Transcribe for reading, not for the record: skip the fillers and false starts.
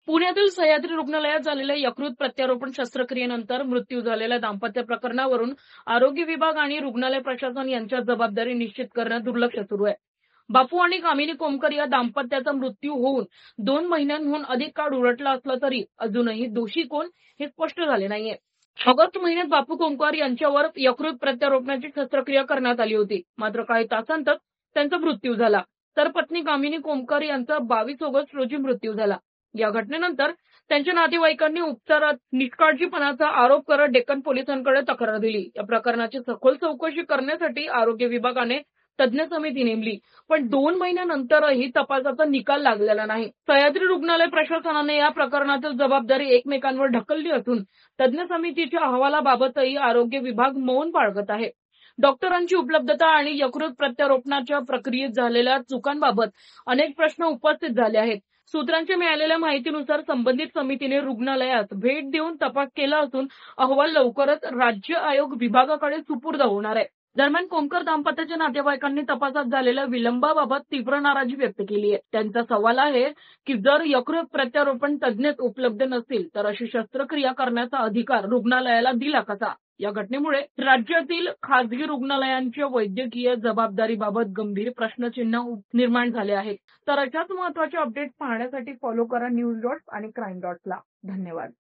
पुण्यातील सह्याद्री रुग्णालयात झालेल्या यकृत प्रत्यारोपण शस्त्रक्रियेनंतर मृत्यू झालेल्या दाम्पत्य प्रकरणावरून आरोग्य विभाग आणि रुग्णालय प्रशासन यांच्या जबाबदारी निश्चित करण्यात दुर्लक्ष सुरू आहे. बापू आणि कामिनी कोमकर या दाम्पत्याचा मृत्यू होऊन 2 महिन्यांहून अधिक काळ उलटला असला तरी अजूनही दोषी कोण हे स्पष्ट झाले नाहीये. ऑगस्ट महिन्यात बापू कोमकर यांच्यावर यकृत प्रत्यारोपणाची शस्त्रक्रिया करण्यात आली होती. मात्र काही तासांतच त्यांचा मृत्यू झाला. तर पत्नी कामिनी कोमकर यांचा 22 ऑगस्ट रोजी मृत्यू झाला. या घटनेनंतर त्यांच्या नातेवाईकांनी उपचारात निष्काळजीपणाचा आरोप करत डेक्कन पोलिसांकडे तक्रार दिली. या प्रकरणाची सखोल चौकशी करण्यासाठी आरोग्य विभागाने तज्ञ समिती नेमली, पण 2 महिन्यानंतरही तपासाचा निकाल लागलेला नाही. सह्याद्री रुग्णालय प्रशासनाने या प्रकरणातील जबाबदारी एकमेकांवर ढकलली असून तज्ञ समितीच्या अहवालाबाबतही आरोग्य विभाग मौन बाळगत आहे. डॉक्टरांची उपलब्धता आणि यकृत प्रत्यारोपणाच्या प्रक्रियेत झालेल्या चुकांबाबत अनेक प्रश्न उपस्थित झाले आहेत. सूत्रांच्या मिळालेल्या माहितीनुसार संबंधित समितीने रुग्णालयात भेट देऊन तपास केला असून अहवाल लवकरच राज्य आयोग विभागाकडे सुपूर्द होणार आहे. दरम्यान कोमकर दाम्पत्याच्या नातेवाईकांनी तपासात झालेल्या विलंबाबाबत तीव्र नाराजी व्यक्त केली आहे. त्यांचा सवाल आहे की जर यकृत प्रत्यारोपण तज्ञच उपलब्ध नसतील तर अशी शस्त्रक्रिया करण्याचा अधिकार रुग्णालयाला दिला कसा? या घटनेमुळे राज्यातील खासगी रुग्णालयांच्या वैद्यकीय जबाबदारीबाबत गंभीर प्रश्नचिन्ह निर्माण झाले आहेत. तर अशाच महत्त्वाच्या अपडेट्स पाहण्यासाठी फॉलो करा न्यूज डॉट्स आणि क्राईम डॉट्सला. धन्यवाद.